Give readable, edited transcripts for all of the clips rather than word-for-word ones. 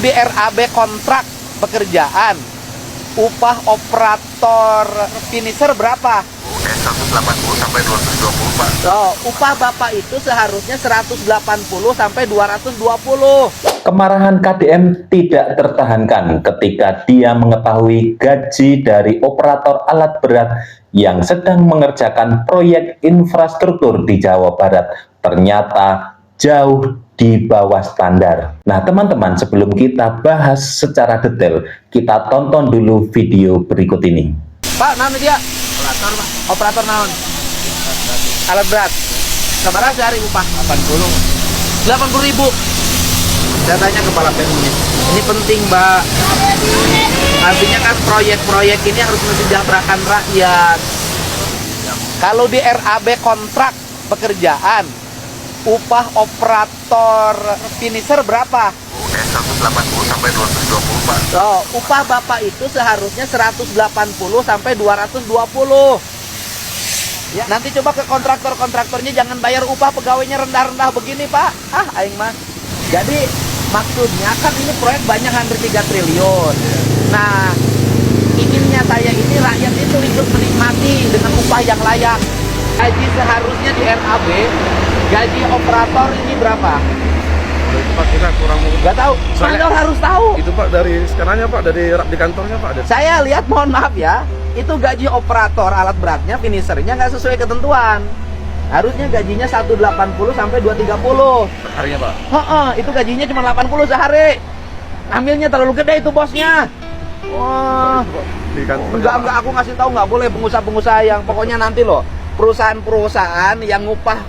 Di RAB kontrak pekerjaan, upah operator finisher berapa? 180 sampai 220 Pak. Oh, upah Bapak itu seharusnya 180 sampai 220. Kemarahan KDM tidak tertahankan ketika dia mengetahui gaji dari operator alat berat yang sedang mengerjakan proyek infrastruktur di Jawa Barat ternyata jauh di bawah standar. Nah teman-teman, sebelum kita bahas secara detail, kita tonton dulu video berikut ini. Pak, naon dia? Operator, Pak. Operator naon? Alat berat. Sabaraha sehari upah? 80 ribu. Saya tanya kepala PMU, ini penting Mbak. Artinya kan proyek-proyek ini harus mensejahterakan rakyat. Kalau di RAB kontrak pekerjaan, upah operator finisher berapa? 180 sampai 220 Pak. Oh, upah Bapak itu seharusnya 180 sampai 220. Ya, nanti coba ke kontraktornya jangan bayar upah pegawainya rendah-rendah begini, Pak. Aing mah. Jadi maksudnya kan ini proyek banyak hampir 3 triliun. Nah, inginnya saya ini rakyat itu ikut menikmati dengan upah yang layak. Gaji seharusnya di RAB, gaji operator ini berapa? Itu Pak, kita kurang Gak tahu. Mandor harus tahu. itu Pak dari skananya Pak, dari di kantornya Pak. Saya lihat, mohon maaf ya, itu gaji operator alat beratnya, finishernya nggak sesuai ketentuan. Harusnya gajinya 180 sampai 230. Harinya Pak. Itu gajinya cuma 80 sehari. Ambilnya terlalu gede itu bosnya. Wah. Itu, Pak, di kantor. Enggak, aku ngasih tahu nggak boleh pengusaha-pengusaha yang pokoknya nanti loh, perusahaan-perusahaan yang upah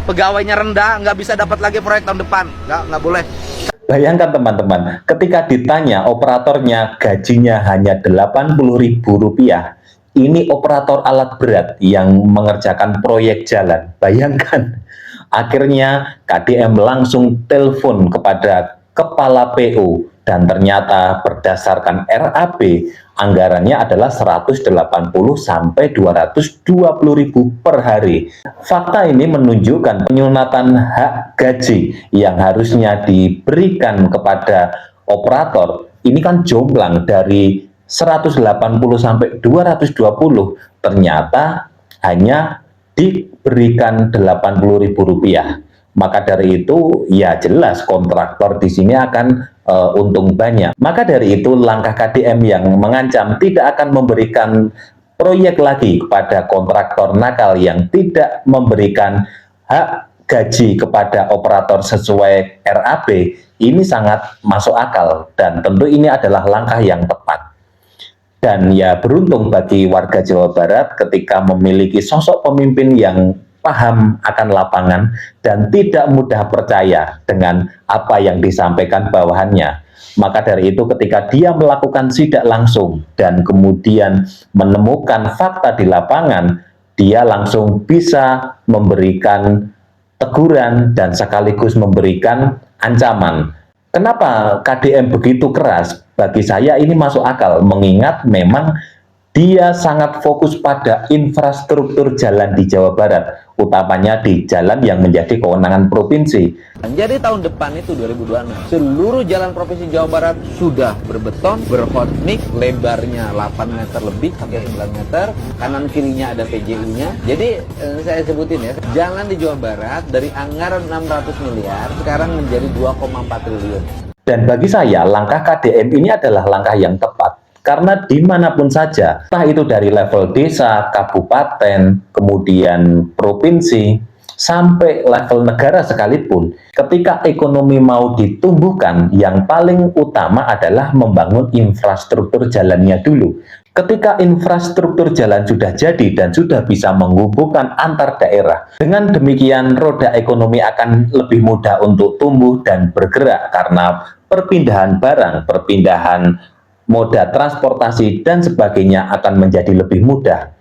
pegawainya rendah nggak bisa dapat lagi proyek tahun depan. Nggak boleh. Bayangkan teman-teman, ketika ditanya operatornya gajinya hanya Rp80.000, ini operator alat berat yang mengerjakan proyek jalan. Bayangkan, akhirnya KDM langsung telepon kepada kepala PO dan ternyata berdasarkan RAB anggarannya adalah 180 sampai 220.000 per hari. Fakta ini menunjukkan penyunatan hak gaji yang harusnya diberikan kepada operator ini kan jomplang dari 180 sampai 220, ternyata hanya diberikan Rp80.000. Maka dari itu ya jelas kontraktor di sini akan untung banyak. Maka dari itu langkah KDM yang mengancam tidak akan memberikan proyek lagi kepada kontraktor nakal yang tidak memberikan hak gaji kepada operator sesuai RAB ini sangat masuk akal dan tentu ini adalah langkah yang tepat. Dan ya beruntung bagi warga Jawa Barat ketika memiliki sosok pemimpin yang paham akan lapangan dan tidak mudah percaya dengan apa yang disampaikan bawahannya. Maka dari itu ketika dia melakukan sidak langsung dan kemudian menemukan fakta di lapangan, dia langsung bisa memberikan teguran dan sekaligus memberikan ancaman. Kenapa KDM begitu keras? Bagi saya ini masuk akal, mengingat memang dia sangat fokus pada infrastruktur jalan di Jawa Barat, utamanya di jalan yang menjadi kewenangan provinsi. Jadi tahun depan itu 2026, seluruh jalan provinsi Jawa Barat sudah berbeton, berhot mix, lebarnya 8 meter lebih sampai 9 meter, kanan kirinya ada PJU-nya. Jadi saya sebutin ya, jalan di Jawa Barat dari anggaran 600 miliar sekarang menjadi 2,4 triliun. Dan bagi saya langkah KDM ini adalah langkah yang tepat. Karena dimanapun saja, entah itu dari level desa, kabupaten, kemudian provinsi, sampai level negara sekalipun, ketika ekonomi mau ditumbuhkan, yang paling utama adalah membangun infrastruktur jalannya dulu. Ketika infrastruktur jalan sudah jadi dan sudah bisa menghubungkan antar daerah, dengan demikian roda ekonomi akan lebih mudah untuk tumbuh dan bergerak karena perpindahan barang, perpindahan moda transportasi dan sebagainya akan menjadi lebih mudah.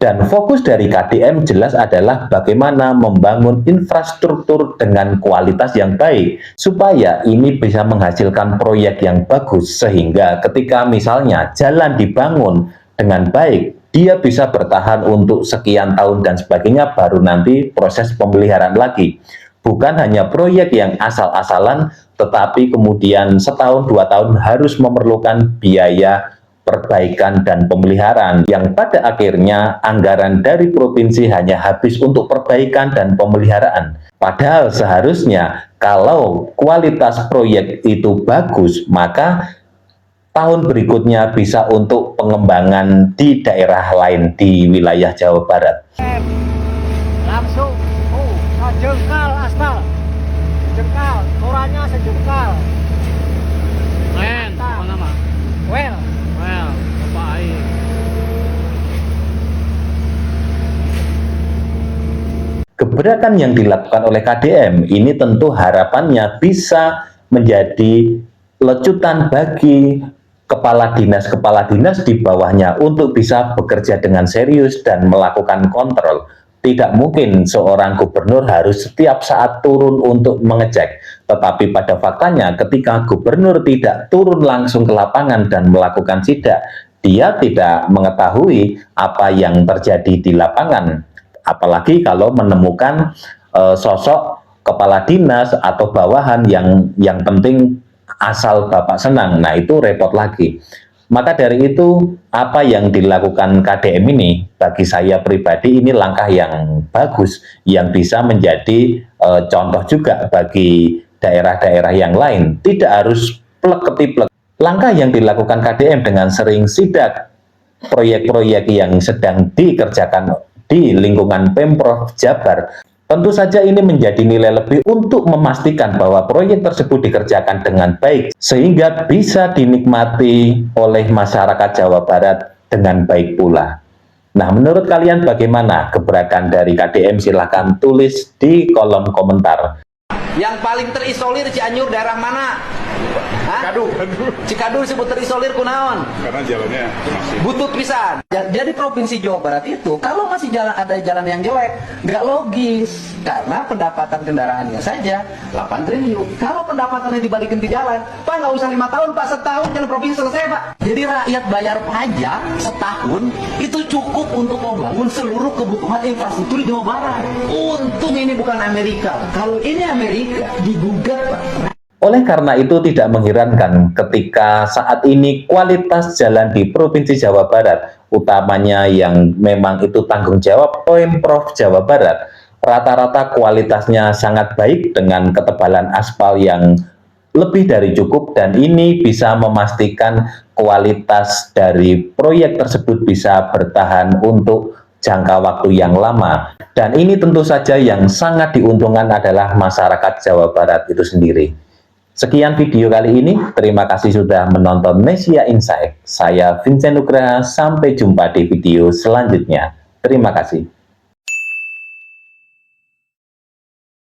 Dan fokus dari KDM jelas adalah bagaimana membangun infrastruktur dengan kualitas yang baik supaya ini bisa menghasilkan proyek yang bagus sehingga ketika misalnya jalan dibangun dengan baik, dia bisa bertahan untuk sekian tahun dan sebagainya, baru nanti proses pemeliharaan lagi. Bukan hanya proyek yang asal-asalan tetapi kemudian setahun 2 tahun harus memerlukan biaya perbaikan dan pemeliharaan yang pada akhirnya anggaran dari provinsi hanya habis untuk perbaikan dan pemeliharaan. Padahal seharusnya kalau kualitas proyek itu bagus, maka tahun berikutnya bisa untuk pengembangan di daerah lain di wilayah Jawa Barat. Langsung sejengkal aspal, jengkal, korannya sejengkal. Men, apa nama? Well, Bapak Aing. Gebrakan yang dilakukan oleh KDM ini tentu harapannya bisa menjadi lecutan bagi kepala dinas di bawahnya untuk bisa bekerja dengan serius dan melakukan kontrol. Tidak mungkin seorang gubernur harus setiap saat turun untuk mengecek. Tetapi pada faktanya ketika gubernur tidak turun langsung ke lapangan dan melakukan sidak, dia tidak mengetahui apa yang terjadi di lapangan. Apalagi kalau menemukan sosok kepala dinas atau bawahan yang penting asal Bapak senang. Nah, itu repot lagi. Maka dari itu, apa yang dilakukan KDM ini, bagi saya pribadi ini langkah yang bagus, yang bisa menjadi contoh juga bagi daerah-daerah yang lain. Tidak harus plek-ketiplek. Langkah yang dilakukan KDM dengan sering sidak proyek-proyek yang sedang dikerjakan di lingkungan Pemprov Jabar, tentu saja ini menjadi nilai lebih untuk memastikan bahwa proyek tersebut dikerjakan dengan baik sehingga bisa dinikmati oleh masyarakat Jawa Barat dengan baik pula. Nah, menurut kalian bagaimana gebrakan dari KDM? Silahkan tulis di kolom komentar. Yang paling terisolir Cianjur daerah mana? Hah? Cikadu disebut terisolir kunaon? Karena jalannya masih Butut pisan. Jadi provinsi Jawa Barat itu kalau masih ada jalan yang jelek, nggak logis karena pendapatan kendaraannya saja 8 triliun. Kalau pendapatannya dibalikin ke jalan, Pak nggak usah 5 tahun, Pak, setahun jalan provinsi selesai, Pak. Jadi rakyat bayar pajak setahun itu cukup untuk membangun seluruh kebutuhan infrastruktur di Jawa Barat. Untung ini bukan Amerika. Kalau ini Amerika digugat, Pak. Oleh karena itu tidak mengherankan ketika saat ini kualitas jalan di Provinsi Jawa Barat, utamanya yang memang itu tanggung jawab Pemprov Jawa Barat, rata-rata kualitasnya sangat baik dengan ketebalan aspal yang lebih dari cukup, dan ini bisa memastikan kualitas dari proyek tersebut bisa bertahan untuk jangka waktu yang lama. Dan ini tentu saja yang sangat diuntungkan adalah masyarakat Jawa Barat itu sendiri. Sekian video kali ini, terima kasih sudah menonton Nesia Insight. Saya Vincent Nugraha, sampai jumpa di video selanjutnya. Terima kasih.